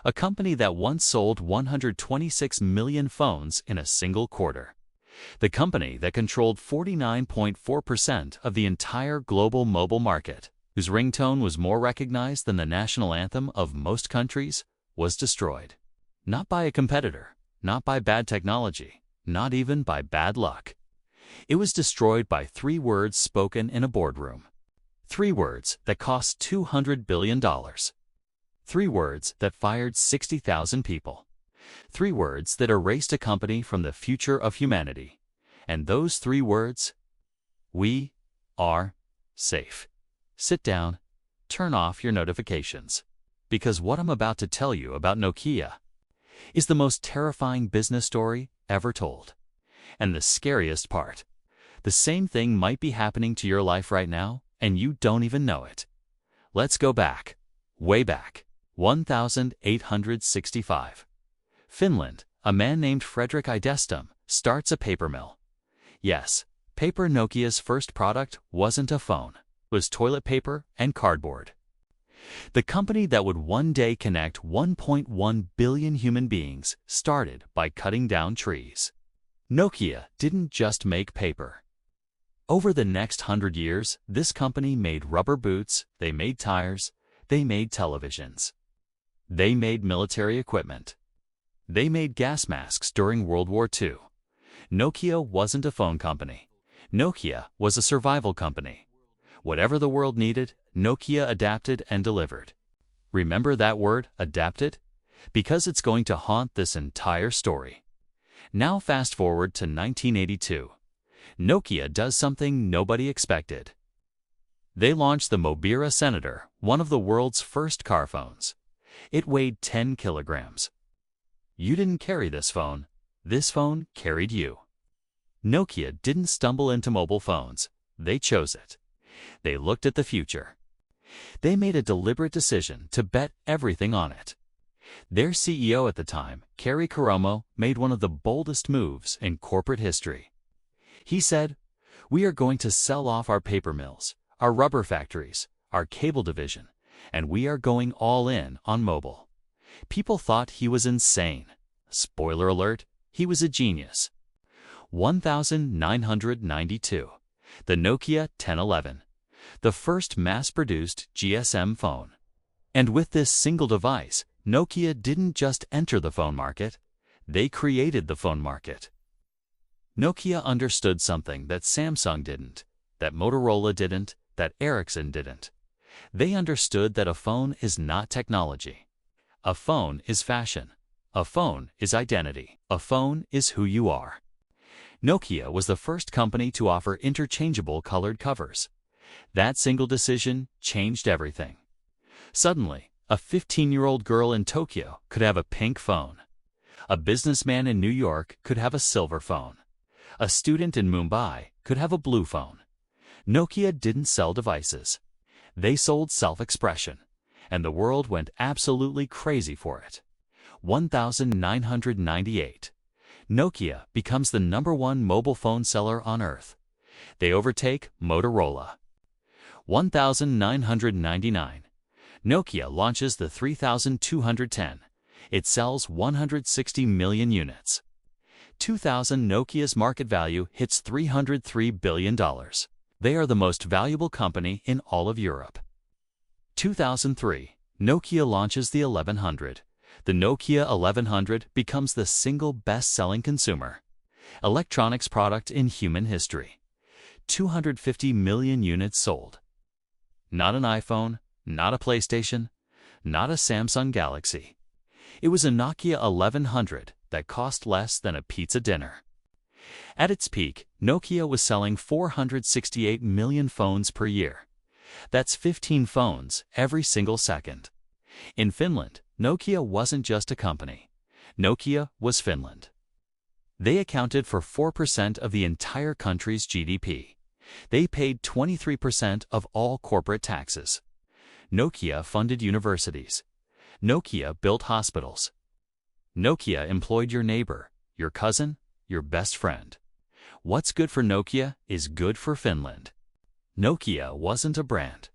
a company that once sold 126 million phones in a single quarter. The company that controlled 49.4% of the entire global mobile market, whose ringtone was more recognized than the national anthem of most countries, was destroyed. Not by a competitor, not by bad technology, not even by bad luck. It was destroyed by 3 words spoken in a boardroom. 3 words that cost $200 billion. 3 words that fired 60,000 people. 3 words that erased a company from the future of humanity. And those 3 words: we are safe. Sit down, turn off your notifications, because what I'm about to tell you about Nokia is the most terrifying business story ever told. And the scariest part, the same thing might be happening to your life right now, and you don't even know it. Let's go back, way back, 1865. Finland, a man named Frederick Idestam starts a paper mill. Yes, paper. Nokia's first product wasn't a phone, it was toilet paper and cardboard. The company that would one day connect 1.1 billion human beings started by cutting down trees. Nokia didn't just make paper. Over the next 100 years, this company made rubber boots, they made tires, they made televisions. They made military equipment. They made gas masks during World War II. Nokia wasn't a phone company. Nokia was a survival company. Whatever the world needed, Nokia adapted and delivered. Remember that word, adapted? Because it's going to haunt this entire story. Now fast forward to 1982. Nokia does something nobody expected. They launched the Mobira Senator, one of the world's first car phones. It weighed 10 kilograms. You didn't carry this phone. This phone carried you. Nokia didn't stumble into mobile phones. They chose it. They looked at the future. They made a deliberate decision to bet everything on it. Their CEO at the time, Kari Koromo, made one of the boldest moves in corporate history. He said, "We are going to sell off our paper mills, our rubber factories, our cable division, and we are going all in on mobile." People thought he was insane. Spoiler alert, he was a genius. 1992. The Nokia 1011. The first mass-produced GSM phone. And with this single device, Nokia didn't just enter the phone market, they created the phone market. Nokia understood something that Samsung didn't, that Motorola didn't, that Ericsson didn't. They understood that a phone is not technology. A phone is fashion. A phone is identity. A phone is who you are. Nokia was the first company to offer interchangeable colored covers. That single decision changed everything. Suddenly, a 15-year-old girl in Tokyo could have a pink phone. A businessman in New York could have a silver phone. A student in Mumbai could have a blue phone. Nokia didn't sell devices. They sold self-expression, and the world went absolutely crazy for it. 1998. Nokia becomes the #1 mobile phone seller on Earth. They overtake Motorola. 1999. Nokia launches the 3210. It sells 160 million units. 2000. Nokia's market value hits $303 billion. They are the most valuable company in all of Europe. 2003. Nokia launches the 1100. The Nokia 1100 becomes the single best-selling consumer electronics product in human history. 250 million units sold. Not an iPhone, not a PlayStation, not a Samsung Galaxy. It was a Nokia 1100 that cost less than a pizza dinner. At its peak, Nokia was selling 468 million phones per year. That's 15 phones every single second. In Finland, Nokia wasn't just a company. Nokia was Finland. They accounted for 4% of the entire country's GDP. They paid 23% of all corporate taxes. Nokia funded universities. Nokia built hospitals. Nokia employed your neighbor, your cousin, your best friend. What's good for Nokia is good for Finland. Nokia wasn't a brand.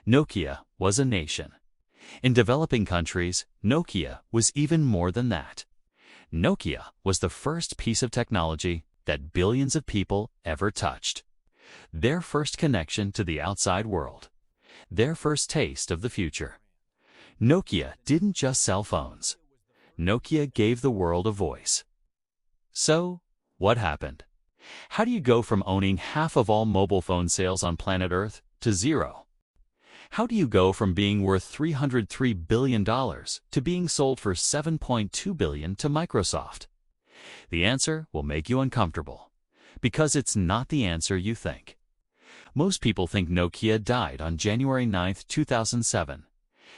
Nokia was a nation. In developing countries, Nokia was even more than that. Nokia was the first piece of technology that billions of people ever touched. Their first connection to the outside world. Their first taste of the future. Nokia didn't just sell phones. Nokia gave the world a voice. So, what happened? How do you go from owning half of all mobile phone sales on planet Earth to zero? How do you go from being worth $303 billion to being sold for $7.2 billion to Microsoft? The answer will make you uncomfortable, because it's not the answer you think. Most people think Nokia died on January 9, 2007,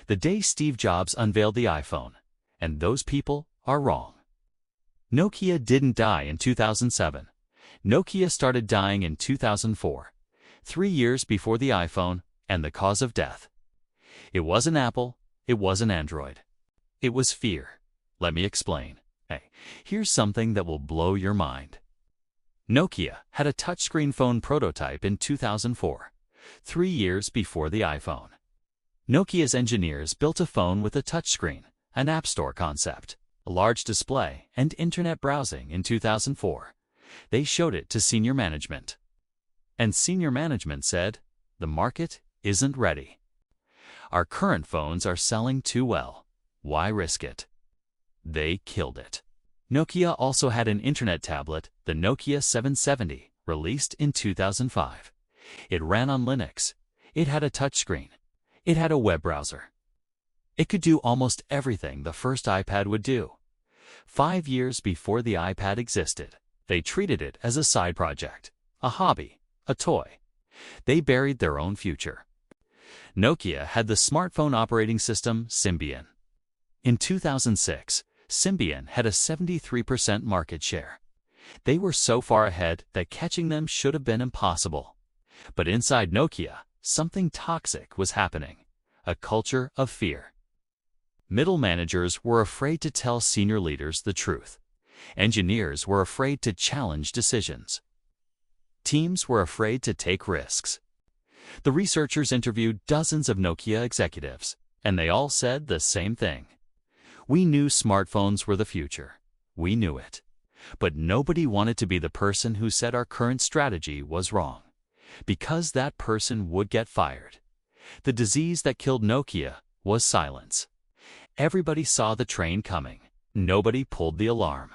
the day Steve Jobs unveiled the iPhone, and those people are wrong. Nokia didn't die in 2007. Nokia started dying in 2004, 3 years before the iPhone and the cause of death. It wasn't Apple, it wasn't Android. It was fear. Let me explain. Hey, here's something that will blow your mind. Nokia had a touchscreen phone prototype in 2004, 3 years before the iPhone. Nokia's engineers built a phone with a touchscreen, an App Store concept, a large display, and internet browsing in 2004. They showed it to senior management. And senior management said, the market isn't ready. Our current phones are selling too well. Why risk it? They killed it. Nokia also had an internet tablet, the Nokia 770, released in 2005. It ran on Linux. It had a touchscreen. It had a web browser. It could do almost everything the first iPad would do. 5 years before the iPad existed, they treated it as a side project, a hobby, a toy. They buried their own future. Nokia had the smartphone operating system Symbian. In 2006, Symbian had a 73% market share. They were so far ahead that catching them should have been impossible. But inside Nokia, something toxic was happening, a culture of fear. Middle managers were afraid to tell senior leaders the truth. Engineers were afraid to challenge decisions. Teams were afraid to take risks. The researchers interviewed dozens of Nokia executives, and they all said the same thing. We knew smartphones were the future. We knew it. But nobody wanted to be the person who said our current strategy was wrong, because that person would get fired. The disease that killed Nokia was silence. Everybody saw the train coming. Nobody pulled the alarm.